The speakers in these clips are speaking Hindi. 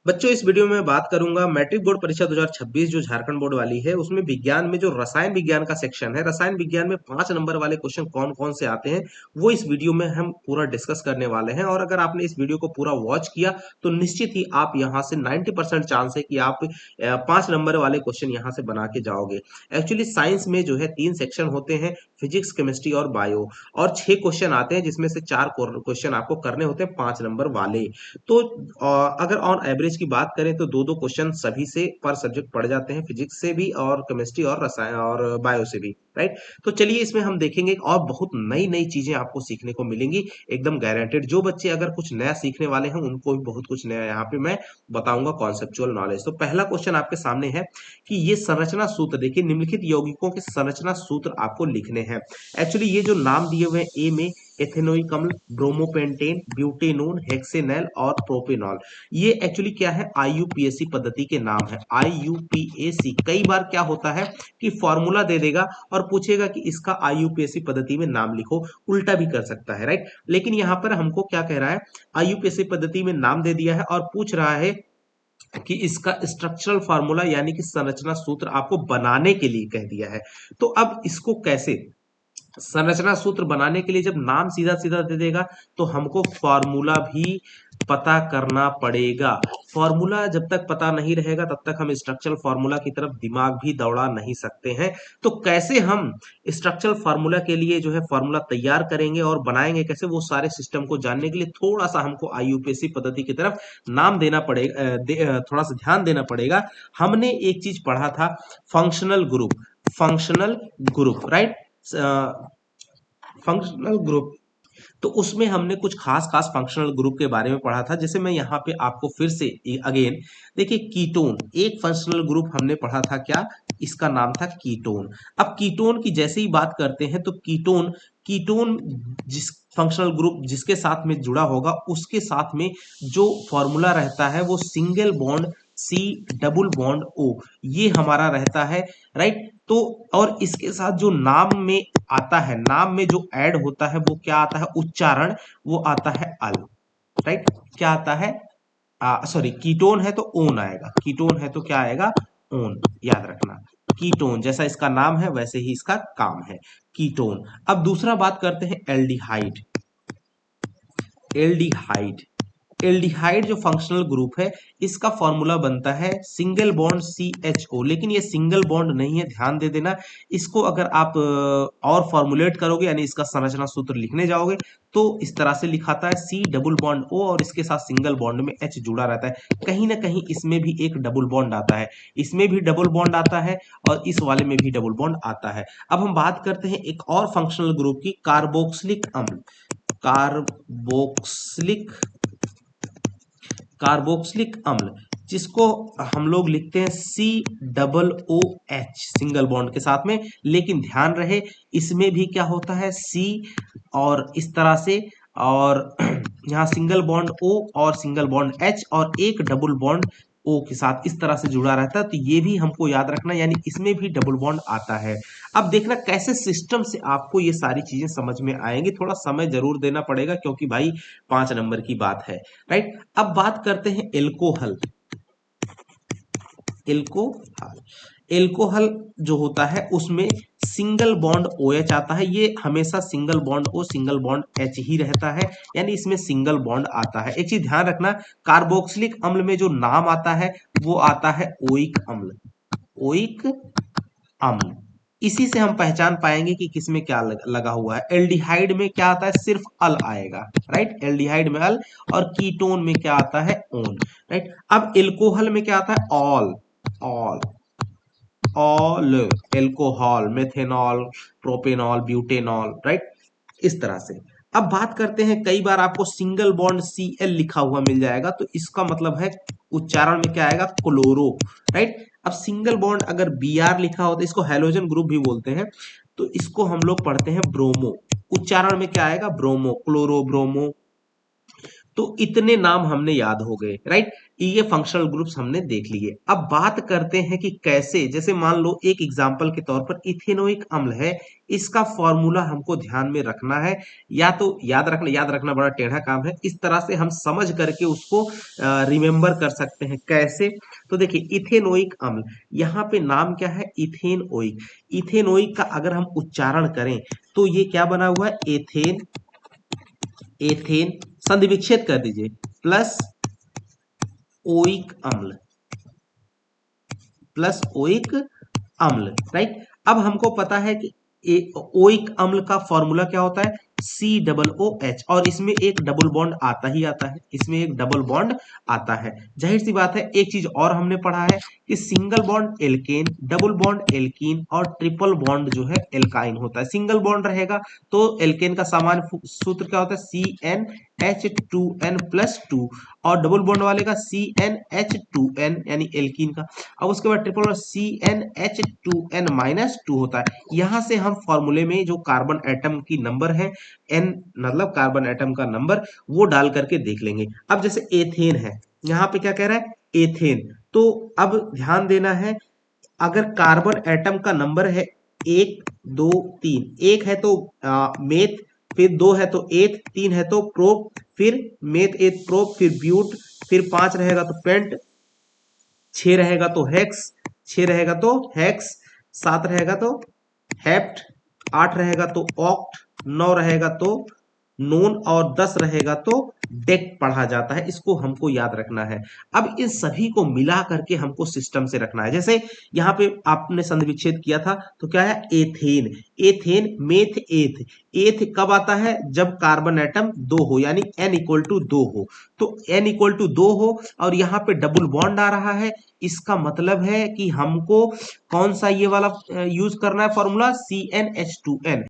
बच्चों इस वीडियो में मैं बात करूंगा मैट्रिक बोर्ड परीक्षा 2026 जो झारखंड बोर्ड वाली है उसमें विज्ञान में जो रसायन विज्ञान का सेक्शन है रसायन विज्ञान में 5 नंबर वाले क्वेश्चन कौन कौन से आते हैं वो इस वीडियो में हम पूरा डिस्कस करने वाले हैं। और अगर आपने इस वीडियो को पूरा वॉच किया तो निश्चित ही आप यहाँ से 90% चांस है कि आप 5 नंबर वाले क्वेश्चन यहाँ से बना के जाओगे। एक्चुअली साइंस में जो है 3 सेक्शन होते हैं, फिजिक्स केमिस्ट्री और बायो, और 6 क्वेश्चन आते हैं जिसमें से 4 क्वेश्चन आपको करने होते हैं 5 नंबर वाले। तो अगर ऑन एवरेज की बात करें तो दो दो क्वेश्चन सभी से पर सब्जेक्ट पड़ जाते हैं, फिजिक्स से भी और केमिस्ट्री और रसायन और बायो से भी, राइट। तो चलिए इसमें हम देखेंगे और बहुत नई नई चीजें आपको सीखने को मिलेंगी, एकदम गारंटेड। जो बच्चे अगर कुछ नया सीखने वाले हैं उनको भी बहुत कुछ नया यहाँ पे मैं बताऊंगा, कॉन्सेप्चुअल नॉलेज। तो पहला क्वेश्चन आपके सामने है कि ये संरचना सूत्र देखिए, निम्नलिखित यौगिकों के संरचना सूत्र आपको लिखने हैं। एक्चुअली ये जो नाम दिए हुए हैं ए में एथेनोइक अम्ल, ब्रोमोपेंटेन, ब्यूटेनोन, हेक्सेनल और प्रोपेनॉल, ये एक्चुअली क्या है, आईयूपीएसी पद्धति के नाम है। आईयूपीएसी कई बार क्या होता है कि फॉर्मूला दे देगा और पूछेगा कि इसका आईयूपीएसी पद्धति में नाम लिखो, उल्टा भी कर सकता है, राइट। लेकिन यहाँ पर हमको क्या कह रहा है, आईयूपीएसी पद्धति में नाम दे दिया है और पूछ रहा है कि इसका स्ट्रक्चरल फार्मूला यानी कि संरचना सूत्र आपको बनाने के लिए कह दिया है। तो अब इसको कैसे संरचना सूत्र बनाने के लिए, जब नाम सीधा सीधा दे देगा तो हमको फॉर्मूला भी पता करना पड़ेगा। फॉर्मूला जब तक पता नहीं रहेगा तब तक हम स्ट्रक्चरल फार्मूला की तरफ दिमाग भी दौड़ा नहीं सकते हैं। तो कैसे हम स्ट्रक्चरल फार्मूला के लिए जो है फॉर्मूला तैयार करेंगे और बनाएंगे कैसे, वो सारे सिस्टम को जानने के लिए थोड़ा सा हमको आईयूपीएसी पद्धति की तरफ नाम देना पड़ेगा, थोड़ा सा ध्यान देना पड़ेगा। हमने एक चीज पढ़ा था, functional group, functional group, right. Functional group, तो उसमें हमने कुछ खास खास फंक्शनल ग्रुप के बारे में पढ़ा था। जैसे मैं यहाँ पे आपको फिर से अगेन देखिए, कीटोन एक फंक्शनल ग्रुप हमने पढ़ा था, क्या इसका नाम था, कीटोन। अब कीटोन की जैसे ही बात करते हैं तो कीटोन, कीटोन जिस फंक्शनल ग्रुप जिसके साथ में जुड़ा होगा उसके साथ में जो फॉर्मूला रहता है वो single bond C double bond O, ये हमारा रहता है, राइट। तो और इसके साथ जो नाम में आता है, नाम में जो ऐड होता है वो क्या आता है, उच्चारण, वो आता है अल, राइट। क्या आता है, सॉरी, कीटोन है तो ओन आएगा, कीटोन है तो क्या आएगा, ओन, याद रखना। कीटोन जैसा इसका नाम है वैसे ही इसका काम है, कीटोन। अब दूसरा बात करते हैं एल्डिहाइड। एल्डिहाइड, एल्डिहाइड जो फंक्शनल ग्रुप है इसका फॉर्मूला बनता है single bond C H O, लेकिन ये सिंगल बॉन्ड नहीं है, ध्यान दे देना। इसको अगर आप और फॉर्मुलेट करोगे यानी इसका संरचना सूत्र लिखने जाओगे तो इस तरह से लिखाता है सी डबल बॉन्ड ओ और इसके साथ सिंगल बॉन्ड में एच जुड़ा रहता है। कहीं ना कहीं इसमें भी एक डबल बॉन्ड आता है, इसमें भी डबल बॉन्ड आता है और इस वाले में भी डबल बॉन्ड आता है। अब हम बात करते हैं एक और फंक्शनल ग्रुप की, कार्बोक्सिलिक अम्ल। कार्बोक्सिलिक, कार्बोक्सिलिक अम्ल, जिसको हम लोग लिखते हैं C double O H single bond के साथ में, लेकिन ध्यान रहे इसमें भी क्या होता है, सी और इस तरह से, और यहाँ सिंगल बॉन्ड ओ और सिंगल बॉन्ड एच और एक डबल बॉन्ड ओ के साथ इस तरह से जुड़ा रहता है। तो ये भी हमको याद रखना, यानी इसमें भी डबल बॉन्ड आता है। अब देखना कैसे सिस्टम से आपको ये सारी चीजें समझ में आएंगी, थोड़ा समय जरूर देना पड़ेगा क्योंकि भाई 5 नंबर की बात है, राइट। अब बात करते हैं एल्कोहल। एल्कोहल, एल्कोहल जो होता है उसमें सिंगल बॉन्ड ओ एच आता है, ये हमेशा single bond O single bond H ही रहता है, यानी इसमें सिंगल बॉन्ड आता है। एक चीज ध्यान रखना, कार्बोक्सिलिक अम्ल में जो नाम आता है वो आता है ओइक अम्ल, ओइक अम्ल। इसी से हम पहचान पाएंगे कि किसमें क्या लगा हुआ है। एल्डिहाइड में क्या आता है, सिर्फ अल आएगा, राइट, एल्डिहाइड में अल, और कीटोन में क्या आता है, ओन, राइट। अब एल्कोहल में क्या आता है, all, all, all alcohol, methanol, propanol, butanol, right, इस तरह से। अब बात करते हैं, कई बार आपको सिंगल बॉन्ड सी एल लिखा हुआ मिल जाएगा तो इसका मतलब है उच्चारण में क्या आएगा, क्लोरो, राइट। अब सिंगल बॉन्ड अगर बी आर लिखा हो तो इसको हेलोजन ग्रुप भी बोलते हैं, तो इसको हम लोग पढ़ते हैं ब्रोमो, उच्चारण में क्या आएगा, ब्रोमो, क्लोरो, ब्रोमो, तो इतने नाम हमने याद हो गए, राइट। ये फंक्शनल ग्रुप्स हमने देख लिए। अब बात करते हैं कि कैसे, जैसे मान लो एक एग्जांपल के तौर पर इथेनोइक अम्ल है, इसका फॉर्मूला हमको ध्यान में रखना है, या तो याद रखना बड़ा टेढ़ा काम है, इस तरह से हम समझ करके उसको रिमेंबर कर सकते हैं। कैसे? तो देखिए इथेनोइक अम्ल, यहाँ पे नाम क्या है? इथेनोइक। इथेनोइक का अगर हम उच्चारण करें तो ये क्या बना हुआ है? एथेन, एथेन संधि विच्छेद कर दीजिए, प्लस ओइक अम्ल, प्लस ओइक अम्ल, राइट। अब हमको पता है कि ओइक अम्ल का फॉर्मूला क्या होता है? COOH, और इसमें एक डबल बॉन्ड आता ही आता है, इसमें एक डबल बॉन्ड आता है। जाहिर सी बात है, एक चीज और हमने पढ़ा है कि single bond alkane, double bond alkene और ट्रिपल बॉन्ड जो है एल्काइन होता है। सिंगल बॉन्ड रहेगा तो एल्केन का सामान्य सूत्र क्या होता है? CnH2n+2, और डबल बॉन्ड वाले का CnH2n यानी एल्कीन का। अब उसके बाद ट्रिपल बॉन्ड CnH2n-2 होता है। यहां से हम फॉर्मूले में जो कार्बन एटम की नंबर है, n मतलब कार्बन एटम का नंबर, वो डाल करके देख लेंगे। अब जैसे एथेन है, यहाँ पे क्या कह रहा है? एथेन। तो अब ध्यान देना है, अगर कार्बन एटम का नंबर है 1 2 3, एक है तो मेथ, फिर 2 है तो एथ, 3 है तो प्रोप, फिर मेथ एथ प्रोप, फिर ब्यूट, फिर 5 रहेगा तो पेंट, 6 रहेगा तो हेक्स, 6 रहेगा तो हेक्स, 7 रहेगा तो हेप्ट, 8 रहेगा तो ऑक्ट, 9 रहेगा तो नोन, और 10 रहेगा तो डेक पढ़ा जाता है। इसको हमको याद रखना है। अब इन सभी को मिला करके हमको सिस्टम से रखना है। जैसे यहाँ पे आपने संधि विच्छेद किया था तो क्या है? एथेन, एथेन मेथ एथ। एथ कब आता है? जब कार्बन एटम 2 हो, यानी n=2 हो। तो n=2 हो और यहाँ पे डबल बॉन्ड आ रहा है, इसका मतलब है कि हमको कौन सा ये वाला यूज करना है फॉर्मूला? CnH2n।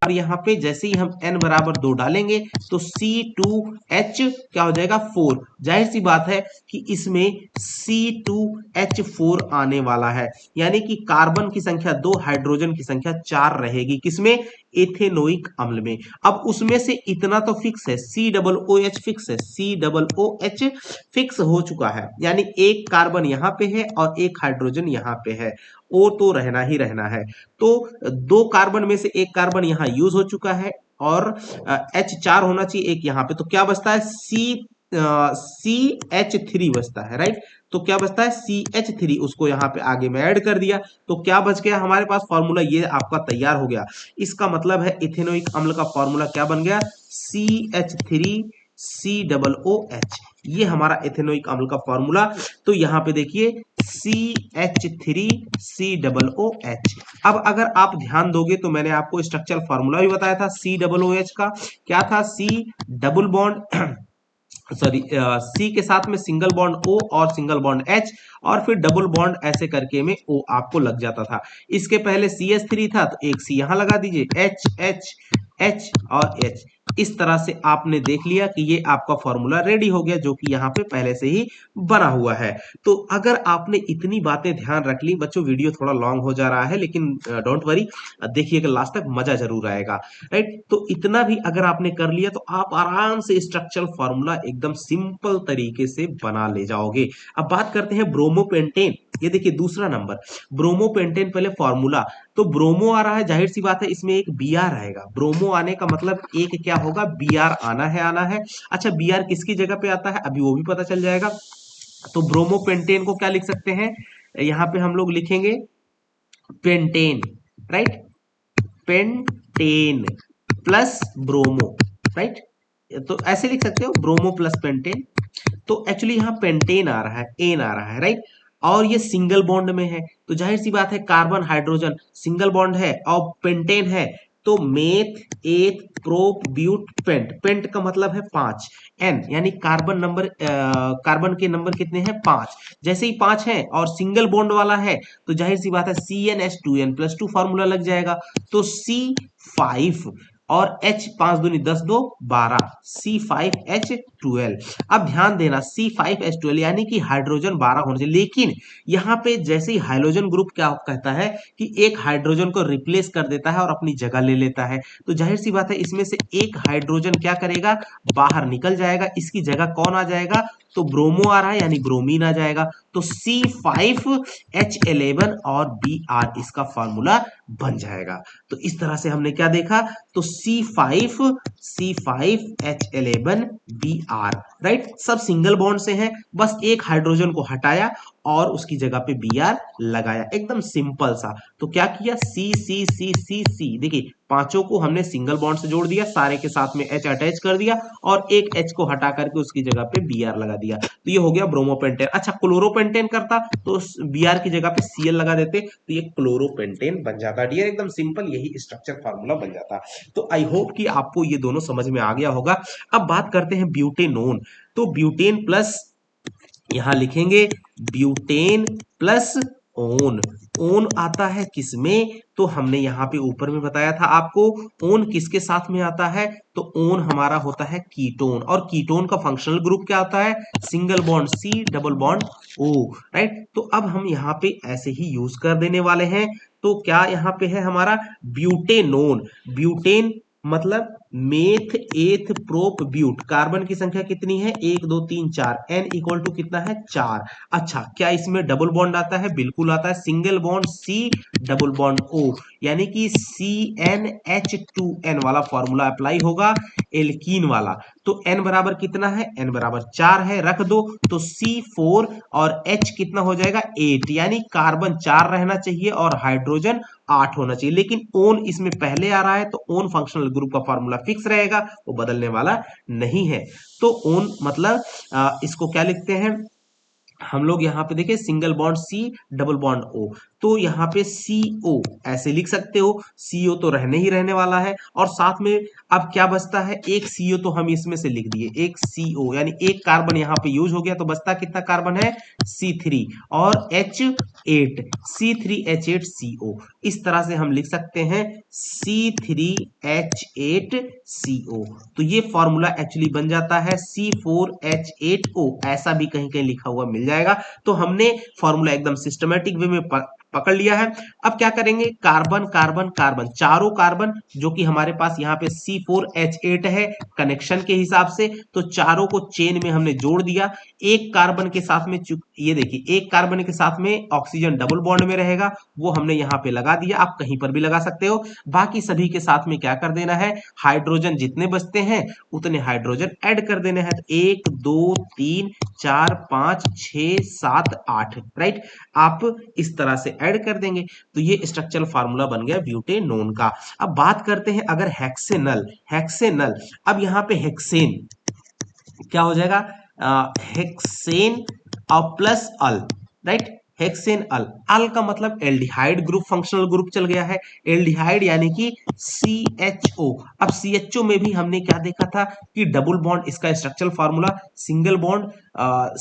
और यहाँ पे जैसे ही हम n बराबर 2 डालेंगे तो C2H क्या हो जाएगा? 4। जाहिर सी बात है कि इसमें C2H4 आने वाला है, यानी कि कार्बन की संख्या 2, हाइड्रोजन की संख्या 4 रहेगी। किसमें? एथेनोइक अम्ल में। अब उसमें से इतना तो फिक्स है, COOH फिक्स है, COOH फिक्स हो चुका है, यानी एक कार्बन यहाँ पे है और एक हाइड्रोजन यहाँ पे है, ओ तो रहना ही रहना है। तो 2 कार्बन में से एक कार्बन यहाँ यूज हो चुका है और H4 होना चाहिए एक यहाँ पे, तो क्या बचता है? CH3 बचता है, राइट। तो क्या बचता है? CH3, उसको यहाँ पे आगे में ऐड कर दिया तो क्या बच गया हमारे पास? फॉर्मूला ये आपका तैयार हो गया। इसका मतलब है इथेनोइक अम्ल का फॉर्मूला क्या बन गया? CH3COOH, ये हमारा इथेनोइक अम्ल का फॉर्मूला। तो यहाँ पे देखिए CH3COOH। अब अगर आप ध्यान दोगे तो मैंने आपको स्ट्रक्चरल फॉर्मूला भी बताया था COOH का। क्या था? C डबल बॉन्ड सॉरी, सी के साथ में सिंगल बॉन्ड O और सिंगल बॉन्ड H, और फिर डबल बॉन्ड ऐसे करके में O आपको लग जाता था। इसके पहले CH3 था तो एक C यहां लगा दीजिए, H H H और H। इस तरह से आपने देख लिया कि ये आपका फॉर्मूला रेडी हो गया, जो कि यहाँ पे पहले से ही बना हुआ है। तो अगर आपने इतनी बातें ध्यान रख ली, बच्चों वीडियो थोड़ा लॉन्ग हो जा रहा है लेकिन डोंट वरी, देखिएगा लास्ट तक, मजा जरूर आएगा, राइट। तो इतना भी अगर आपने कर लिया तो आप आराम से स्ट्रक्चरल फॉर्मूला एकदम सिंपल तरीके से बना ले जाओगे। अब बात करते हैं ब्रोमोपेंटेन। ये देखिए दूसरा नंबर ब्रोमोपेंटेन, पहले फॉर्मूला। तो ब्रोमो आ रहा है, जाहिर सी बात है इसमें एक Br आएगा। ब्रोमो आने का मतलब एक क्या होगा? Br आना है, आना है। अच्छा Br किसकी जगह पे आता है अभी वो भी पता चल जाएगा। तो ब्रोमोपेंटेन को क्या लिख सकते हैं? यहाँ पे हम लोग लिखेंगे pentane, right. Pentane plus bromo, right. तो ऐसे लिख सकते हो ब्रोमो प्लस पेंटेन। तो एक्चुअली यहाँ पेंटेन आ रहा है, एन आ रहा है, राइट। और ये सिंगल बॉन्ड में है तो जाहिर सी बात है कार्बन हाइड्रोजन सिंगल बॉन्ड है और पेंटेन है, तो meth eth prop ब्यूट paint. Paint का मतलब है 5, एन यानी कार्बन नंबर, कार्बन के नंबर कितने हैं? 5। जैसे ही 5 है और सिंगल बॉन्ड वाला है तो जाहिर सी बात है CnH2n+2 फॉर्मूला लग जाएगा। तो C5 और H 5 दूनी 10 2 12, C5H 12। अब ध्यान देना C5H12 यानी कि हाइड्रोजन 12 होने चाहिए, लेकिन यहाँ पे जैसे ही हाइड्रोजन ग्रुप क्या कहता है कि एक हाइड्रोजन को रिप्लेस कर देता है और अपनी जगह ले लेता है, तो जाहिर सी बात है इसमें से एक हाइड्रोजन क्या करेगा, बाहर निकल जाएगा, इसकी जगह कौन आ जाएगा, तो ब्रोमो आ रहा है यानी ब्रोमीन आ जाएगा। तो C5H11 और Br इसका फॉर्मूला बन जाएगा। तो इस तरह से हमने क्या देखा, तो C5H11Br, राइट, सब सिंगल बॉन्ड से हैं, बस एक हाइड्रोजन को हटाया और उसकी जगह पे Br लगाया, एकदम सिंपल सा। तो क्या किया, C, देखिए पांचों को हमने सिंगल बॉन्ड से जोड़ दिया, सारे के साथ में H अटैच कर दिया और एक H को हटा करके उसकी जगह पे Br लगा दिया, तो ये हो गया ब्रोमोपेंटेन। अच्छा, क्लोरोपेंटेन करता तो Br की जगह पे Cl लगा देते, तो ये क्लोरोपेंटेन बन जाता। डियर एकदम सिंपल यही स्ट्रक्चर फार्मूला बन जाता। तो आई होप कि आपको ये दोनों समझ में आ गया होगा। अब बात करते हैं ब्यूटेनोन। तो ब्यूटेन प्लस, यहां लिखेंगे ब्यूटेन प्लस ओन। ओन आता है किसमें, तो हमने यहाँ पे ऊपर में बताया था आपको, ओन किसके साथ में आता है, तो ओन हमारा होता है कीटोन, और कीटोन का फंक्शनल ग्रुप क्या होता है, single bond C double bond O, right. तो अब हम यहाँ पे ऐसे ही यूज कर देने वाले हैं। तो क्या यहाँ पे है हमारा ब्यूटेनोन, ब्यूटेन मतलब meth eth prop but, carbon की संख्या कितनी है, 1 2 3 4, n इक्वल टू कितना है 4। अच्छा, क्या इसमें डबल बॉन्ड आता है, बिल्कुल आता है, single bond C double bond O, यानी कि CnH2n वाला फॉर्मूला अप्लाई होगा, एल्कीन वाला। तो n बराबर कितना है, n बराबर 4 है, रख दो, तो C4 और H कितना हो जाएगा 8, यानी कार्बन 4 रहना चाहिए और हाइड्रोजन 8 होना चाहिए, लेकिन ओन इसमें पहले आ रहा है तो ओन फंक्शनल ग्रुप का फॉर्मूला फिक्स रहेगा, वो बदलने वाला नहीं है। तो ओन मतलब इसको क्या लिखते हैं हम लोग, यहाँ पे देखिए single bond C double bond O, तो यहाँ पे CO ऐसे लिख सकते हो, CO तो रहने ही रहने वाला है, और साथ में अब क्या बचता है, एक CO तो हम इसमें से लिख दिए, एक CO यानी एक कार्बन यहाँ पे यूज हो गया, तो बचता कितना कार्बन है C3 और H8, C3H8CO, इस तरह से हम लिख सकते हैं C3H8CO। तो ये फॉर्मूला एक्चुअली बन जाता है C4H8O, ऐसा भी कहीं कहीं लिखा हुआ मिल जाएगा। तो हमने फॉर्मूला एकदम सिस्टमेटिक वे में पकड़ लिया है। अब क्या करेंगे, कार्बन कार्बन कार्बन, चारों कार्बन जो कि हमारे पास यहाँ पे C4H8 है कनेक्शन के हिसाब से, तो चारों को चेन में हमने जोड़ दिया। एक कार्बन के साथ में, ये देखिए एक कार्बन के साथ में ऑक्सीजन डबल बॉन्ड में रहेगा, वो हमने यहाँ पे लगा दिया, आप कहीं पर भी लगा सकते हो। बाकी सभी के साथ में क्या कर देना है, हाइड्रोजन जितने बचते हैं उतने हाइड्रोजन ऐड कर देने हैं, तो 1 2 3 4 5 6 7 8, राइट, आप इस तरह से ऐड कर देंगे। तो ये स्ट्रक्चरल फार्मूला बन गया ब्यूटेनोन का। अब बात करते हैं अगर हेक्सेनल, हेक्सेनल, अब यहाँ पे हेक्सेन क्या हो जाएगा, हेक्सेन और प्लस अल, राइट, हेक्सेन अल, अल का मतलब एल्डिहाइड ग्रुप, फंक्शनल ग्रुप चल गया है, एल्डिहाइड यानी कि CHO। अब CHO में भी हमने क्या देखा था कि डबल बॉन्ड, इसका structural formula single bond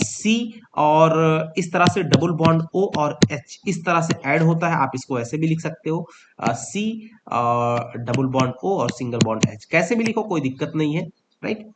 C और इस तरह से डबल बॉन्ड O और H इस तरह से ऐड होता है, आप इसको ऐसे भी लिख सकते हो C डबल बॉन्ड O और सिंगल बॉन्ड H, कैसे भी लिखो कोई दिक्कत नहीं है, राइट।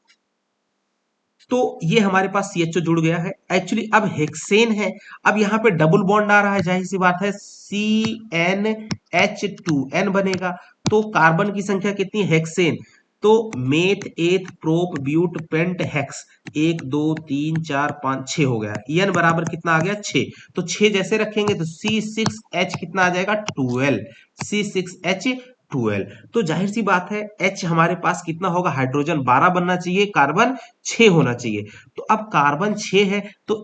तो ये हमारे पास CHO जुड़ गया है। एक्चुअली अब हेक्सेन है, अब यहाँ पे डबल बॉन्ड आ रहा है, जाहिर सी बात है CnH2n बनेगा, तो कार्बन की संख्या कितनी है, हेक्सेन, तो meth eth prop ब्यूट paint hex, 1 2 3 4 5 6 हो गया, n बराबर कितना आ गया 6, तो 6 जैसे रखेंगे तो C6H कितना आ जाएगा 12, C6H12, तो जाहिर सी बात है H हमारे पास कितना होगा, हाइड्रोजन 12 बनना चाहिए, कार्बन 6 होना चाहिए। तो अब कार्बन 6 है, तो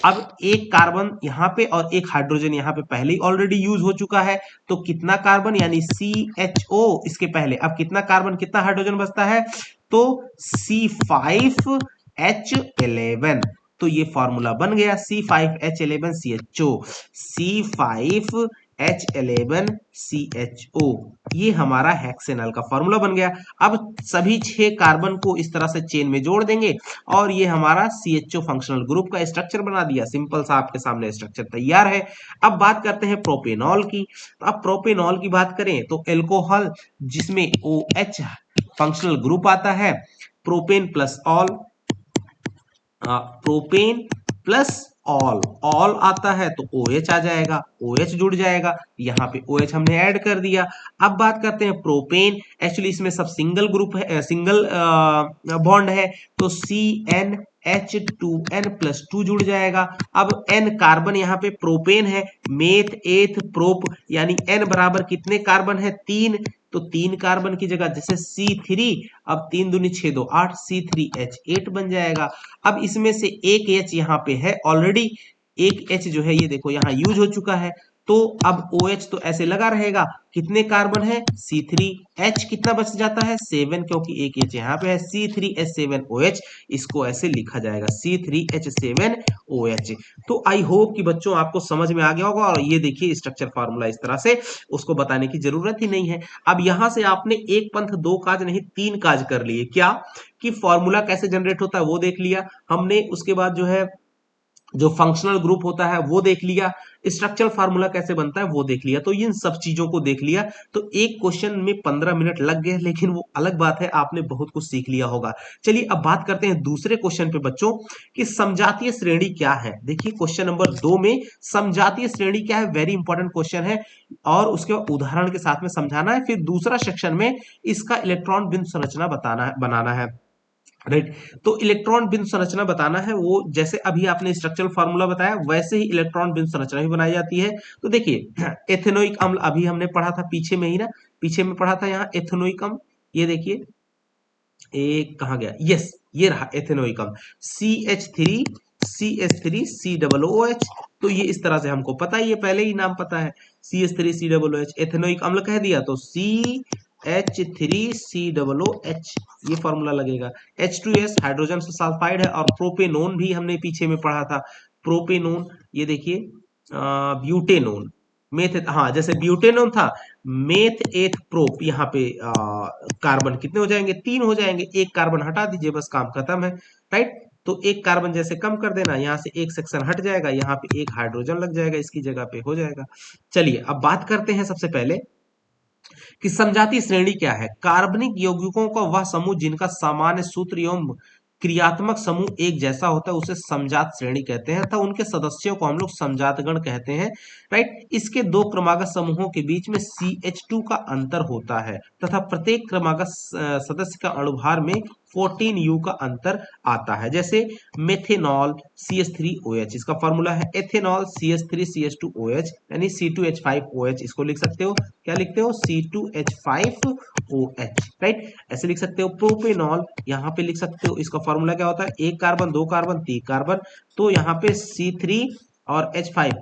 अब एक कार्बन यहाँ पे और एक हाइड्रोजन यहाँ पे पहले ही ऑलरेडी यूज हो चुका है, तो कितना कार्बन यानी CHO इसके पहले, अब कितना कार्बन कितना हाइड्रोजन बचता है, तो C5H11, तो ये फॉर्मूला बन गया C5H11 CHO, C5H11CHO, ये हमारा हेक्सेनल का फॉर्मूला बन गया। अब सभी 6 कार्बन को इस तरह से चेन में जोड़ देंगे और ये हमारा CHO फंक्शनल ग्रुप का स्ट्रक्चर बना दिया, सिंपल सा आपके सामने स्ट्रक्चर तैयार है। अब बात करते हैं प्रोपेनॉल की, तो अब प्रोपेनॉल की बात करें तो एल्कोहल जिसमें OH फंक्शनल ग्रुप आता है, propane plus all, propane plus all, all आता है तो OH आ जाएगा, OH जुड़ जाएगा, यहाँ पे OH हमने ऐड कर दिया। अब बात करते हैं प्रोपेन, एक्चुअली इसमें सब सिंगल ग्रुप है, सिंगल बॉन्ड है, तो CnH2n प्लस 2 जुड़ जाएगा। अब N कार्बन यहाँ पे प्रोपेन है, मेथ एथ प्रोप, यानी N बराबर कितने कार्बन है, 3, तो 3 कार्बन की जगह जैसे C3, अब 3 दूनी 6 2 8, C3H8 बन जाएगा। अब इसमें से एक H यहाँ पे है ऑलरेडी, एक H जो है ये देखो यहाँ यूज हो चुका है, तो अब OH तो ऐसे लगा रहेगा। कितने कार्बन है, C3H कितना बच जाता है, 7, क्योंकि एक H यहाँ पे है, C3H7OH, इसको ऐसे लिखा जाएगा C3H7OH। तो आई होप कि बच्चों आपको समझ में आ गया होगा, और ये देखिए स्ट्रक्चर फार्मूला इस तरह से, उसको बताने की जरूरत ही नहीं है। अब यहां से आपने एक पंथ दो काज नहीं 3 काज कर लिए, क्या कि फॉर्मूला कैसे जनरेट होता है वो देख लिया हमने, उसके बाद जो है जो फंक्शनल ग्रुप होता है वो देख लिया, स्ट्रक्चरल फार्मूला कैसे बनता है वो देख लिया, तो इन सब चीजों को देख लिया, तो एक क्वेश्चन में 15 मिनट लग गए, लेकिन वो अलग बात है, आपने बहुत कुछ सीख लिया होगा। चलिए अब बात करते हैं दूसरे क्वेश्चन पे बच्चों, कि समजातीय श्रेणी क्या है। देखिए क्वेश्चन नंबर 2 में समजातीय श्रेणी क्या है, वेरी इंपॉर्टेंट क्वेश्चन है, और उसके बाद उदाहरण के साथ में समझाना है, फिर दूसरा सेक्शन में इसका इलेक्ट्रॉन बिंदु संरचना बताना है, बनाना है, राइट। तो इलेक्ट्रॉन बिंदु संरचना बताना है, वो जैसे अभी आपने स्ट्रक्चरल फार्मूला बताया वैसे ही इलेक्ट्रॉन बिंदु संरचना भी बनाई जाती है। तो देखिए एथेनोइक अम्ल अभी हमने पढ़ा था पीछे में ही ना, पीछे में पढ़ा था यहाँ एथेनोइक अम्ल, ये देखिए एक कहाँ गया, यस ये रहा एथेनोइक अम्ल, CH3CH3COOH, तो ये इस तरह से हमको पता ही है, पहले ही नाम पता है, CH3COOH, एथेनोइक अम्ल कह दिया तो CH3COOH, ये फॉर्मूला लगेगा। H2S हाइड्रोजन से सल्फाइड है, और प्रोपेनोन भी हमने पीछे में पढ़ा था, प्रोपेनोन, ये देखिए ब्यूटेनोन, मेथ, हाँ जैसे ब्यूटेनोन था, मेथ एथ प्रोप, यहाँ पे कार्बन कितने हो जाएंगे, 3 हो जाएंगे, एक कार्बन हटा दीजिए बस काम खत्म है, राइट। तो एक कार्बन जैसे कम कर देना, यहाँ से एक सेक्शन हट जाएगा, यहाँ पे एक हाइड्रोजन लग जाएगा इसकी जगह पे, हो जाएगा। चलिए अब बात करते हैं सबसे पहले कि समजातीय श्रेणी क्या है। कार्बनिक यौगिकों का वह समूह जिनका सामान्य सूत्र एवं क्रियात्मक समूह एक जैसा होता है उसे समजात श्रेणी कहते हैं, तथा उनके सदस्यों को हम लोग समजात गण कहते हैं, राइट। इसके दो क्रमागत समूहों के बीच में CH2 का अंतर होता है, तथा प्रत्येक क्रमागत सदस्य का अणुभार में 14U का अंतर आता है। जैसे मेथेनॉल CH3OH, इसका फॉर्मूला है एथेनॉल CH3CH2OH, यानी C2H5OH, इसको लिख सकते हो, क्या लिखते हो, C2H5OH, राइट, ऐसे लिख सकते हो। प्रोपेनॉल यहाँ पे लिख सकते हो, इसका फॉर्मूला क्या होता है, एक कार्बन दो कार्बन तीन कार्बन, तो यहाँ पे C3 और H5,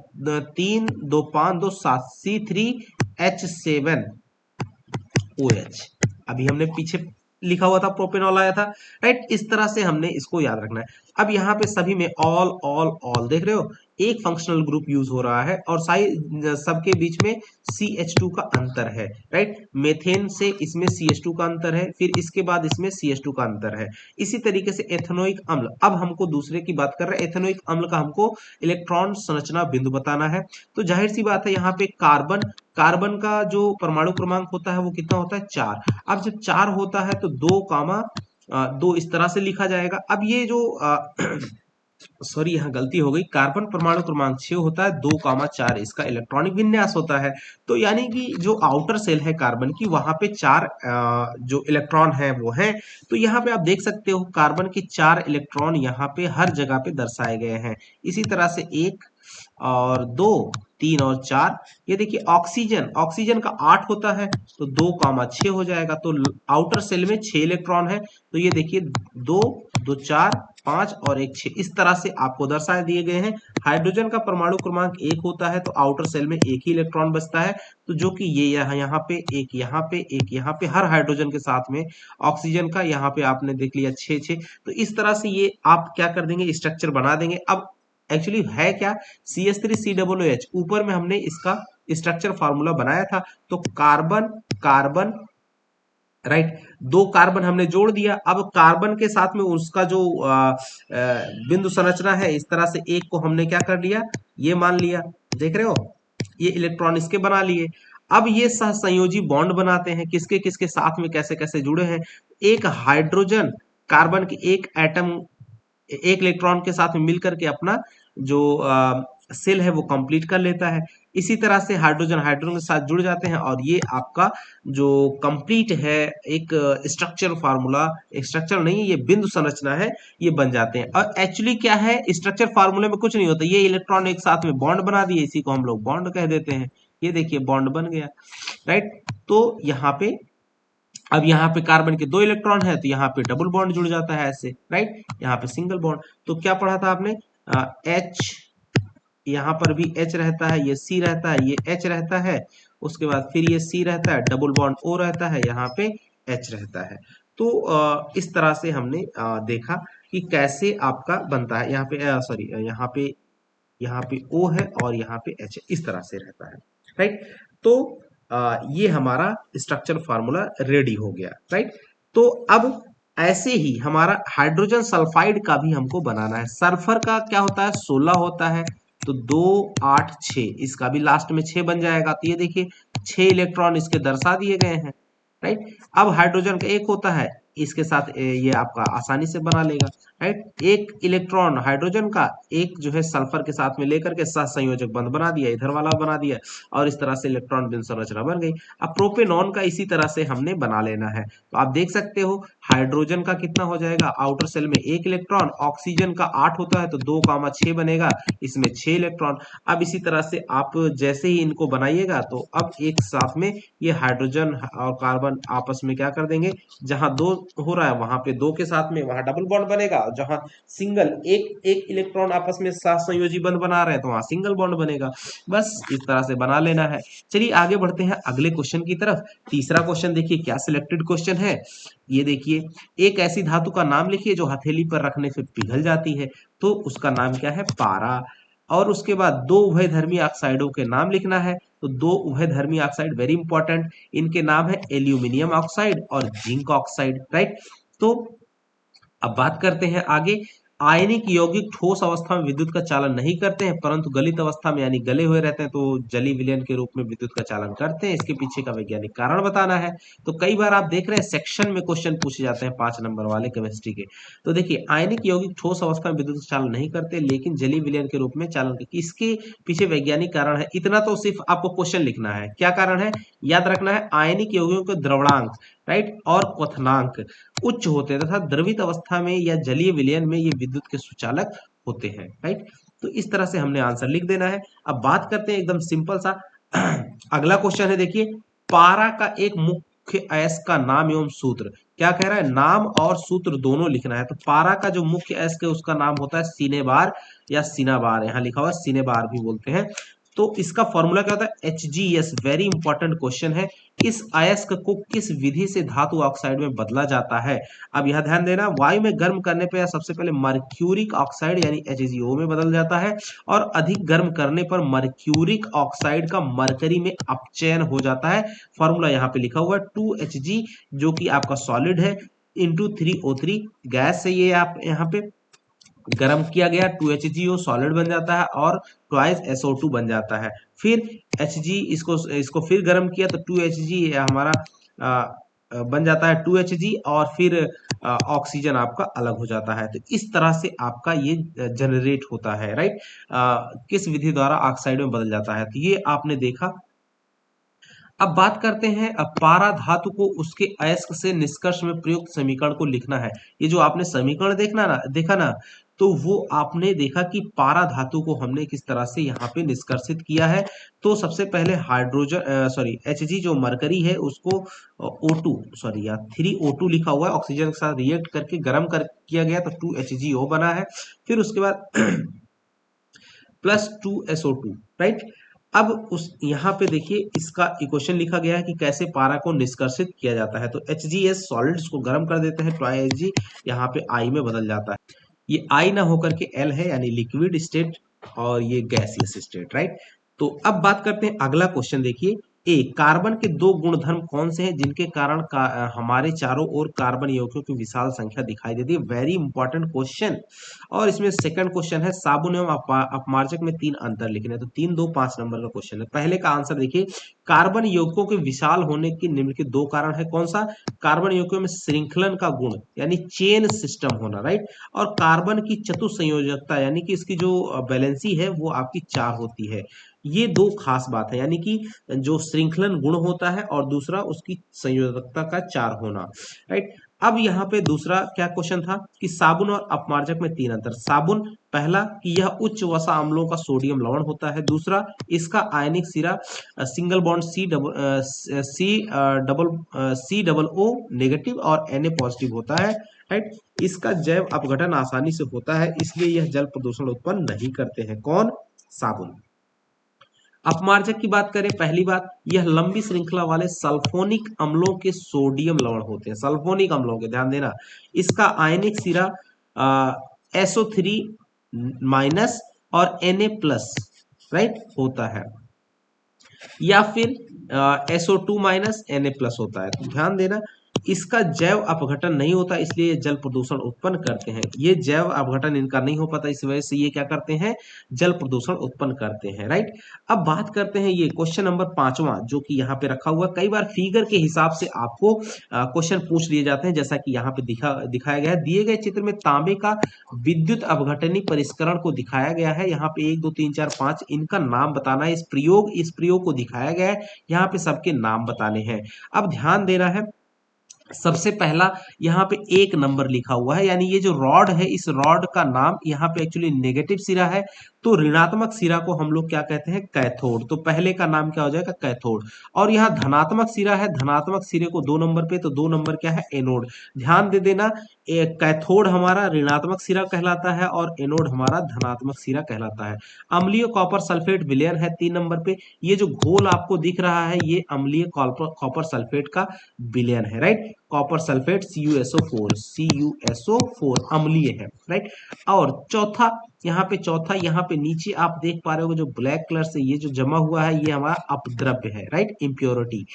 3 2 5 2 7, C3H7OH, अभी हमने पीछे लिखा हुआ था प्रोपेनॉल आया था, राइट। इस तरह से हमने इसको याद रखना है। अब यहाँ पे सभी में ऑल ऑल ऑल देख रहे हो, एक फंक्शनल ग्रुप यूज हो रहा है, और सबके बीच में CH2 का अंतर है, राइट। मेथेन से इसमें CH2 का अंतर है, फिर इसके बाद इसमें CH2 का अंतर है। इसी तरीके से एथेनोइक अम्ल, अब हमको दूसरे की बात कर रहे हैं, एथेनोइक अम्ल का हमको इलेक्ट्रॉन संरचना बिंदु बताना है। तो जाहिर सी बात है यहाँ पे कार्बन, कार्बन का जो परमाणु क्रमांक होता है वो कितना होता है, 4। अब जब 4 होता है तो 2, इस तरह से लिखा जाएगा। अब ये जो सॉरी यहाँ गलती हो गई, कार्बन परमाणु क्रमांक 6 होता है, 2, 4 इसका इलेक्ट्रॉनिक विन्यास होता है। तो यानी कि जो आउटर सेल है कार्बन की, वहां पे 4 जो इलेक्ट्रॉन है वो है। तो यहाँ पे आप देख सकते हो कार्बन के 4 इलेक्ट्रॉन यहाँ पे हर जगह पे दर्शाए गए हैं। इसी तरह से 1 और 2, 3 और 4, ये देखिए ऑक्सीजन, ऑक्सीजन का 8 होता है, तो 2, 6 हो जाएगा, तो आउटर सेल में 6 इलेक्ट्रॉन है, तो ये देखिए 2 2 4 5 और 1 6, इस तरह से आपको दर्शाए दिए गए हैं। हाइड्रोजन का परमाणु क्रमांक 1 होता है, तो आउटर सेल में एक ही इलेक्ट्रॉन बचता है, तो जो कि ये यहाँ पे एक, यहाँ पे एक, यहाँ पे हर हाइड्रोजन के साथ में ऑक्सीजन का यहाँ पे आपने देख लिया 6 6, तो इस तरह से ये आप क्या कर देंगे, स्ट्रक्चर बना देंगे। अब एक्चुअली है क्या, CH3COOH, ऊपर में हमने इसका स्ट्रक्चर फार्मूला बनाया था, तो कार्बन कार्बन, राइट, 2 कार्बन हमने जोड़ दिया। अब कार्बन के साथ में उसका जो बिंदु संरचना है, इस तरह से एक को हमने क्या कर लिया, ये मान लिया, देख रहे हो, ये इलेक्ट्रॉन इसके बना लिए। अब ये सहसंयोजी बॉन्ड बनाते हैं, किसके किसके साथ में कैसे कैसे जुड़े हैं। एक हाइड्रोजन कार्बन के एक एटम एक इलेक्ट्रॉन के साथ में मिलकर के अपना जो सेल है वो कंप्लीट कर लेता है। इसी तरह से हाइड्रोजन हाइड्रोजन के साथ जुड़ जाते हैं और ये आपका जो कंप्लीट है एक स्ट्रक्चर फार्मूला, स्ट्रक्चर नहीं ये बिंदु संरचना है, ये बन जाते हैं। और एक्चुअली क्या है, स्ट्रक्चर फार्मूले में कुछ नहीं होता, ये इलेक्ट्रॉन एक साथ में बॉन्ड बना दिए, इसी को हम लोग बॉन्ड कह देते हैं। ये देखिए बॉन्ड बन गया, राइट। तो यहाँ पे अब यहाँ पे कार्बन के 2 इलेक्ट्रॉन है तो यहाँ पे डबल बॉन्ड जुड़ जाता है ऐसे, राइट। यहाँ पे सिंगल बॉन्ड। तो क्या पढ़ा था आपने, एच, यहाँ पर भी एच रहता है, ये सी रहता है, ये एच रहता है, उसके बाद फिर ये सी रहता है, डबल बॉन्ड ओ रहता है, यहाँ पे एच रहता है। तो इस तरह से हमने देखा कि कैसे आपका बनता है। यहाँ पे सॉरी यहाँ पे ओ है और यहाँ पे एच है, इस तरह से रहता है, राइट। तो ये हमारा स्ट्रक्चर फार्मूला रेडी हो गया, राइट। तो अब ऐसे ही हमारा हाइड्रोजन सल्फाइड का भी हमको बनाना है। सल्फर का क्या होता है, 16 होता है, तो 2 8 6, इसका भी लास्ट में 6 बन जाएगा। तो ये देखिए 6 इलेक्ट्रॉन इसके दर्शा दिए गए हैं, राइट। अब हाइड्रोजन का 1 होता है, इसके साथ ये आपका आसानी से बना लेगा, राइट। एक इलेक्ट्रॉन हाइड्रोजन का, एक जो है सल्फर के साथ में लेकर के सह संयोजक बंध बना दिया, इधर वाला बना दिया, और इस तरह से इलेक्ट्रॉन बिंदु संरचना बन गई। अब प्रोपेनॉन का इसी तरह से हमने बना लेना है। तो आप देख सकते हो हाइड्रोजन का कितना हो जाएगा, आउटर सेल में 1 इलेक्ट्रॉन, ऑक्सीजन का 8 होता है तो 2, 6 बनेगा, इसमें 6 इलेक्ट्रॉन। अब इसी तरह से आप जैसे ही इनको बनाइएगा तो अब एक साथ में ये हाइड्रोजन और कार्बन आपस में क्या कर देंगे, जहां 2 हो रहा है वहां पे 2 के साथ में वहां डबल बॉन्ड बनेगा, जहां सिंगल एक एक इलेक्ट्रॉन आपस में साथ संयोजी बंध बना रहे हैं तो वहां सिंगल बॉन्ड बनेगा। बस इस तरह से बना लेना है। चलिए आगे बढ़ते हैं अगले क्वेश्चन की तरफ। तीसरा क्वेश्चन देखिए क्या सिलेक्टेड क्वेश्चन है, ये देखिए, एक ऐसी धातु का नाम लिखिए जो हथेली पर रखने से पिघल जाती है, तो उसका नाम क्या है, पारा। और उसके बाद 2 उभयधर्मी ऑक्साइडों के नाम लिखना है, तो 2 उभयधर्मी ऑक्साइड वेरी इंपॉर्टेंट, इनके नाम है एल्यूमिनियम ऑक्साइड और जिंक ऑक्साइड, राइट। तो अब बात करते हैं आगे। आयनिक यौगिक ठोस अवस्था में विद्युत का चालन नहीं करते हैं, परंतु गलित अवस्था में यानी गले हुए रहते हैं तो जली विलयन के रूप में विद्युत का चालन करते हैं। इसके पीछे का वैज्ञानिक कारण बताना है। तो कई बार आप देख रहे हैं सेक्शन में क्वेश्चन पूछे जाते हैं 5 नंबर वाले केमिस्ट्री के। तो देखिए आयनिक यौगिक ठोस अवस्था में विद्युत का चालन नहीं करते लेकिन जली विलयन के रूप में चालन करते, इसके पीछे वैज्ञानिक कारण है। इतना तो सिर्फ आपको क्वेश्चन लिखना है, क्या कारण है याद रखना है, आयनिक यौगिकों के द्रवणांक, राइट, और क्वथनांक उच्च होते हैं तथा द्रवित अवस्था में या जलीय विलयन में ये विद्युत के सुचालक होते हैं, राइट। तो इस तरह से हमने आंसर लिख देना है। अब बात करते हैं एकदम सिंपल सा अगला क्वेश्चन है, देखिए पारा का एक मुख्य अयस्क का नाम एवं सूत्र। क्या कह रहा है, नाम और सूत्र दोनों लिखना है। तो पारा का जो मुख्य अयस्क है उसका नाम होता है सिनेबार या सिनाबार, यहाँ लिखा हुआ है सिनेबार भी बोलते हैं। तो इसका फॉर्मूला क्या होता है, HgS, वेरी इंपॉर्टेंट क्वेश्चन है। इस अयस्क को किस विधि से धातु ऑक्साइड में बदला जाता है। अब यह ध्यान देना, वायु में गर्म करने पर सबसे पहले मर्क्यूरिक ऑक्साइड यानी HgO में बदल जाता है, और अधिक गर्म करने पर मर्क्यूरिक ऑक्साइड का मरकरी में अपचयन हो जाता है। फॉर्मूला यहाँ पे लिखा हुआ है 2Hg, जो कि आपका सॉलिड है, इंटू 3O3 गैस से ये आप यहाँ पे गर्म किया गया, 2HgO सॉलिड बन जाता है और ट्वाइस SO2 बन जाता है। फिर Hg इसको फिर गर्म किया तो 2Hg हमारा बन जाता है 2Hg, और फिर ऑक्सीजन आपका अलग हो जाता है। तो इस तरह से आपका ये जनरेट होता है, राइट। किस विधि द्वारा ऑक्साइड में बदल जाता है, तो ये आपने देखा। अब बात करते हैं, अब पारा धातु को उसके अयस्क से निष्कर्ष में प्रयुक्त समीकरण को लिखना है। ये जो आपने समीकरण देखा ना, तो वो आपने देखा कि पारा धातु को हमने किस तरह से यहाँ पे निष्कर्षित किया है। तो सबसे पहले हाइड्रोजन सॉरी Hg जो मरकरी है उसको O2 सॉरी या 3O2 लिखा हुआ है, ऑक्सीजन के साथ रिएक्ट करके गर्म कर किया गया तो 2HgO बना है। फिर उसके बाद प्लस 2SO2, राइट। अब उस यहाँ पे देखिए इसका इक्वेशन लिखा गया है कि कैसे पारा को निष्कर्षित किया जाता है। तो HgS सॉलिड्स को गर्म कर देते हैं, 2Hg यहाँ पे I में बदल जाता है। ये I ना होकर के L है यानी लिक्विड स्टेट, और ये गैसियस स्टेट, राइट। तो अब बात करते हैं अगला क्वेश्चन, देखिए ए, कार्बन के दो गुणधर्म कौन से हैं जिनके कारण हमारे चारों ओर कार्बन यौगिकों की विशाल संख्या दिखाई देती है? Very important question. और इसमें सेकंड क्वेश्चन है, साबुन एवं अपमार्जक में तीन अंतर लिखने हैं। तो 3, 2, 5 नंबर का क्वेश्चन है। पहले का आंसर देखिए, कार्बन यौगिकों के विशाल होने के निम्नलिखित दो कारण है। कौन सा? कार्बन यौगिकों में श्रृंखलन का गुण यानी चेन सिस्टम होना, राइट। और कार्बन की चतुसंयोजकता यानी कि इसकी जो बैलेंसी है वो आपकी 4 होती है। ये दो खास बात है, यानी कि जो श्रृंखलन गुण होता है और दूसरा उसकी संयोजकता का 4 होना, राइट। अब यहाँ पे दूसरा क्या क्वेश्चन था कि साबुन और अपमार्जक में तीन अंतर। साबुन, पहला कि यह उच्च वसा अम्लों का सोडियम लवण होता है। दूसरा, इसका आयनिक सिरा single bond C double O negative और Na पॉजिटिव होता है, राइट। इसका जैव अपघटन आसानी से होता है, इसलिए यह जल प्रदूषण उत्पन्न नहीं करते हैं। कौन? साबुन। अपमार्जक की बात करें, पहली बात, यह लंबी श्रृंखला वाले सल्फोनिक अम्लों के सोडियम लवण होते हैं। सल्फोनिक अम्लों के, ध्यान देना। इसका आयनिक सिरा SO3 माइनस और Na प्लस, राइट, होता है, या फिर SO2 माइनस Na प्लस होता है। तो ध्यान देना, इसका जैव अपघटन नहीं होता, इसलिए ये जल प्रदूषण उत्पन्न करते हैं। ये जैव अपघटन इनका नहीं हो पाता, इस वजह से ये क्या करते हैं? जल प्रदूषण उत्पन्न करते हैं, राइट। अब बात करते हैं ये क्वेश्चन नंबर 5वां जो कि यहाँ पे रखा हुआ है। कई बार फिगर के हिसाब से आपको क्वेश्चन पूछ लिए जाते हैं, जैसा कि यहाँ पे दिखाया गया है। दिए गए चित्र में तांबे का विद्युत अपघटनी परिष्करण को दिखाया गया है। यहाँ पे 1, 2, 3, 4, 5 इनका नाम बताना है। इस प्रयोग को दिखाया गया है, यहाँ पे सबके नाम बताने हैं। अब ध्यान देना है, सबसे पहला यहाँ पे 1 नंबर लिखा हुआ है, यानी ये जो रॉड है, इस रॉड का नाम यहाँ पे एक्चुअली नेगेटिव सिरा है, तो ऋणात्मक सिरा को हम लोग क्या कहते हैं? कैथोड। तो पहले का नाम क्या हो जाएगा? कैथोड। और यहाँ धनात्मक सिरा है, धनात्मक सिरे को 2 नंबर पे, तो 2 नंबर क्या है? एनोड। ध्यान दे देना, कैथोड हमारा ऋणात्मक सिरा कहलाता है और एनोड हमारा धनात्मक सिरा कहलाता है। अम्लीय कॉपर सल्फेट विलयन है 3 नंबर पे। ये जो घोल आपको दिख रहा है, ये अम्लीय कॉपर सल्फेट का विलयन है, राइट। कॉपर सल्फेट CuSO4 अम्लीय है, राइट। और चौथा, यहाँ पे नीचे आप देख पा रहे हो जो ब्लैक कलर से ये जो जमा हुआ है, ये हमारा अपद्रव्य है, राइट, इम्प्योरिटी।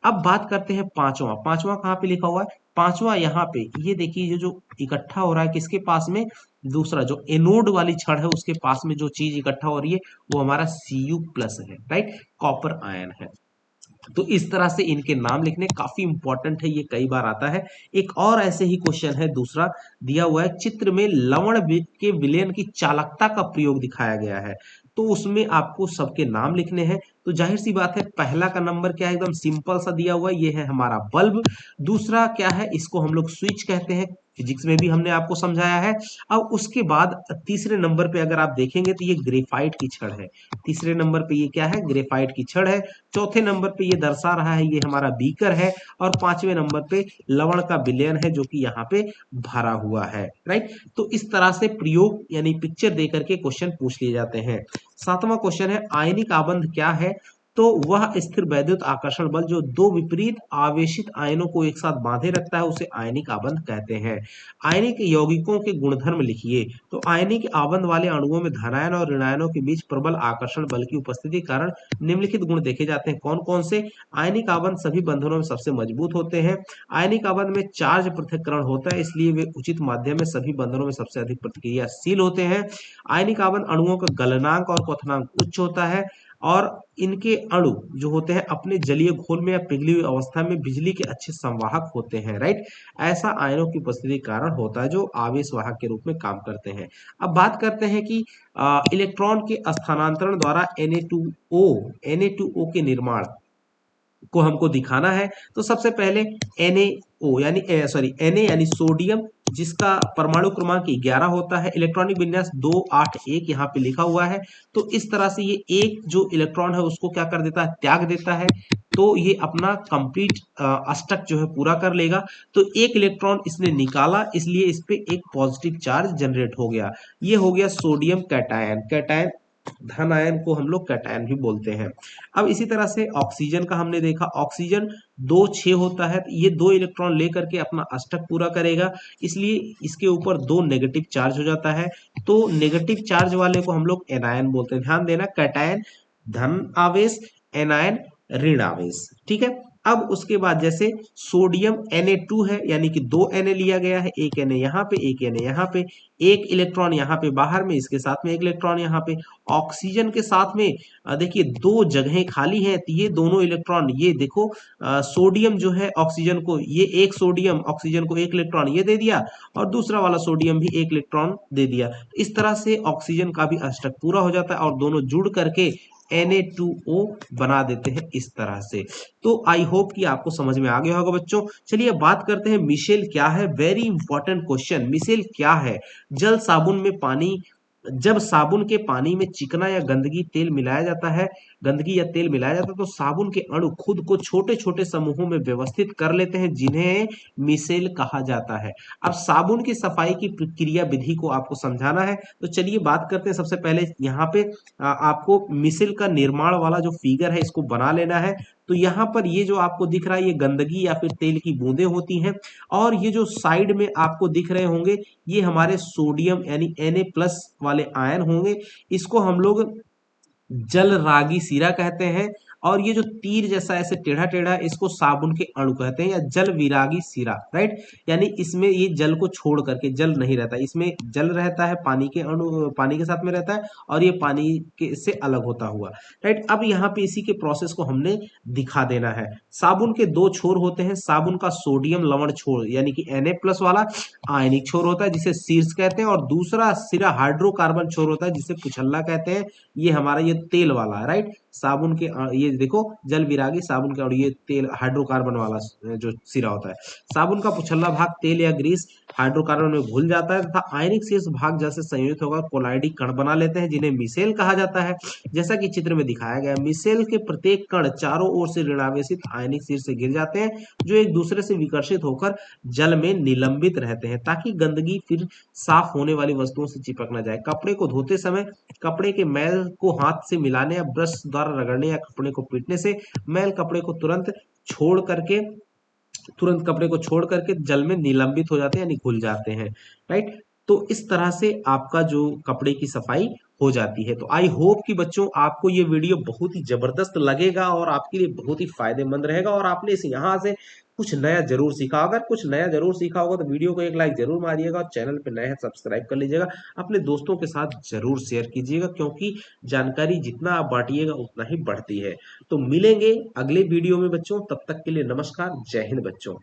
अब बात करते हैं पांचवा कहाँ पे लिखा हुआ है? पांचवा यहाँ पे ये देखिए, ये जो इकट्ठा हो रहा है किसके पास में? दूसरा जो एनोड वाली छड़ है उसके पास में जो चीज इकट्ठा हो रही है वो हमारा Cu+ है, राइट, कॉपर आयन है। तो इस तरह से इनके नाम लिखने काफी इंपॉर्टेंट है, ये कई बार आता है। एक और ऐसे ही क्वेश्चन है दूसरा दिया हुआ है, चित्र में लवण के विलयन की चालकता का प्रयोग दिखाया गया है, तो उसमें आपको सबके नाम लिखने हैं। तो जाहिर सी बात है, पहला का नंबर क्या है? एकदम सिंपल सा दिया हुआ है, ये है हमारा बल्ब। दूसरा क्या है? इसको हम लोग स्विच कहते हैं, फिजिक्स में भी हमने आपको समझाया है। अब उसके बाद तीसरे नंबर पे अगर आप देखेंगे तो ये ग्रेफाइट की छड़ है। तीसरे नंबर पे ये क्या है? ग्रेफाइट की छड़ है। चौथे नंबर पे ये दर्शा रहा है, ये हमारा बीकर है। और 5वें नंबर पे लवण का विलयन है जो कि यहाँ पे भरा हुआ है, राइट। तो इस तरह से प्रयोग यानी पिक्चर दे करके क्वेश्चन पूछ लिए जाते हैं। 7वां क्वेश्चन है, आयनिक आबंध क्या है? तो वह स्थिर वैद्युत आकर्षण बल जो दो विपरीत आवेशित आयनों को एक साथ बांधे रखता है, उसे आयनिक आबंध कहते हैं। आयनिक यौगिकों के गुणधर्म लिखिए। तो आयनिक आबंध वाले अणुओं में धनायन और ऋणायनों के बीच प्रबल आकर्षण बल की उपस्थिति के कारण निम्नलिखित गुण देखे जाते हैं। कौन कौन से? आयनिक आबंध सभी बंधनों में सबसे मजबूत होते हैं। आयनिक आबंध में चार्ज पृथक्करण होता है, इसलिए वे उचित माध्यम में सभी बंधनों में सबसे अधिक प्रतिक्रियाशील होते हैं। आयनिक आबंध अणुओं का गलनांक और क्वथनांक उच्च होता है, और इनके अणु जो होते हैं अपने जलीय घोल में या पिघली हुई अवस्था में बिजली के अच्छे संवाहक होते हैं, राइट। ऐसा आयनों की उपस्थिति के कारण होता है जो आवेश वाहक के रूप में काम करते हैं। अब बात करते हैं कि इलेक्ट्रॉन के स्थानांतरण द्वारा Na2O के निर्माण को हमको दिखाना है। तो सबसे पहले NaO यानी Na यानी सोडियम, जिसका परमाणु क्रमांक 11 होता है, इलेक्ट्रॉनिक विन्यास 281 यहाँ पे लिखा हुआ है। तो इस तरह से ये एक जो इलेक्ट्रॉन है उसको क्या कर देता है? त्याग देता है। तो ये अपना कंप्लीट अष्टक जो है पूरा कर लेगा। तो एक इलेक्ट्रॉन इसने निकाला, इसलिए इस पे एक पॉजिटिव चार्ज जनरेट हो गया। ये हो गया सोडियम कैटायन। कैटायन धन आयन को हम लोग कैटायन भी बोलते हैं। अब इसी तरह से ऑक्सीजन का हमने देखा, ऑक्सीजन 2, 6 होता है, ये 2 इलेक्ट्रॉन लेकर के अपना अष्टक पूरा करेगा, इसलिए इसके ऊपर 2 नेगेटिव चार्ज हो जाता है। तो नेगेटिव चार्ज वाले को हम लोग एनायन बोलते हैं। ध्यान देना, कैटायन धन आवेश, एनायन ऋण आवेश। ठीक है। अब उसके बाद जैसे सोडियम Na2 है, यानी कि दो Na लिया गया है, एक Na यहाँ पे, एक Na यहाँ पे, एक इलेक्ट्रॉन यहाँ पे बाहर में, इसके साथ में एक इलेक्ट्रॉन यहाँ पे। ऑक्सीजन के साथ में देखिए दो जगहें खाली हैं, तो ये दोनों इलेक्ट्रॉन, ये देखो सोडियम जो है ऑक्सीजन को, ये एक सोडियम ऑक्सीजन को एक इलेक्ट्रॉन ये दे दिया, और दूसरा वाला सोडियम भी एक इलेक्ट्रॉन दे दिया। इस तरह से ऑक्सीजन का भी अष्टक पूरा हो जाता है और दोनों जुड़ करके Na2O बना देते हैं इस तरह से। तो आई होप कि आपको समझ में आ गया होगा बच्चों। चलिए बात करते हैं मिशेल क्या है। वेरी इंपॉर्टेंट क्वेश्चन, मिशेल क्या है? जल साबुन में पानी, जब साबुन के पानी में चिकना या गंदगी तेल मिलाया जाता है, गंदगी या तेल मिलाया जाता है, तो साबुन के अणु खुद को छोटे छोटे समूहों में व्यवस्थित कर लेते हैं, जिन्हें मिसेल कहा जाता है। अब साबुन की सफाई की प्रक्रिया विधि को आपको समझाना है, तो चलिए बात करते हैं। सबसे पहले यहाँ पे आपको मिसेल का निर्माण वाला जो फिगर है इसको बना लेना है। तो यहाँ पर ये जो आपको दिख रहा है, ये गंदगी या फिर तेल की बूंदें होती हैं, और ये जो साइड में आपको दिख रहे होंगे, ये हमारे सोडियम यानी Na+ वाले आयन होंगे। इसको हम लोग जल रागी सीरा कहते हैं। और ये जो तीर जैसा ऐसे टेढ़ा टेढ़ा, इसको साबुन के अणु कहते हैं, या जल विरागी सीरा, राइट। यानी इसमें ये जल को छोड़ करके, जल नहीं रहता, इसमें जल रहता है, पानी के अणु पानी के साथ में रहता है, और ये पानी के से अलग होता हुआ, राइट। अब यहाँ पे इसी के प्रोसेस को हमने दिखा देना है। साबुन के दो छोर होते हैं। साबुन का सोडियम लवण छोर यानी कि Na+ वाला आयनिक छोर होता है, जिसे शीर्ष कहते हैं, और दूसरा सिरा हाइड्रोकार्बन छोर होता है, जिसे पुछल्ला कहते हैं। ये हमारा ये तेल वाला है, राइट। साबुन के ये देखो जल विरागी साबुन के, और ये तेल हाइड्रोकार्बन वाला जो सिरा होता है। साबुन का पुछल्ला भाग तेल या ग्रीस हाइड्रोकार्बन में घुल जाता है, तथा आयनिक शीर्ष भाग जल से संयुक्त होकर कोलाइडी कण बना लेते हैं, जिन्हें मिसेल कहा जाता है। जैसा कि चित्र में दिखाया गया, मिसेल के प्रत्येक कण चारों ओर से ऋणावेशित आयनिक शीर्ष से घिर जाते हैं, जो एक दूसरे से विकर्षित होकर जल में निलंबित रहते हैं, ताकि गंदगी फिर साफ होने वाली वस्तुओं से चिपक न जाए। कपड़े को धोते समय कपड़े के मैल को हाथ से मिलाने या ब्रश द्वारा रगड़ने या कपड़े को पीटने से मैल कपड़े को तुरंत कपड़े को छोड़ करके जल में निलंबित हो जाते हैं, यानी घुल जाते हैं, राइट। तो इस तरह से आपका जो कपड़े की सफाई हो जाती है। तो आई होप कि बच्चों आपको ये वीडियो बहुत ही जबरदस्त लगेगा और आपके लिए बहुत ही फायदेमंद रहेगा, और आपने इस यहाँ से कुछ नया जरूर सीखा। अगर कुछ नया जरूर सीखा होगा तो वीडियो को एक लाइक जरूर मारिएगा, और चैनल पे नए हैं सब्सक्राइब कर लीजिएगा। अपने दोस्तों के साथ जरूर शेयर कीजिएगा, क्योंकि जानकारी जितना आप बांटिएगा उतना ही बढ़ती है। तो मिलेंगे अगले वीडियो में बच्चों, तब तक के लिए नमस्कार, जय हिंद बच्चों।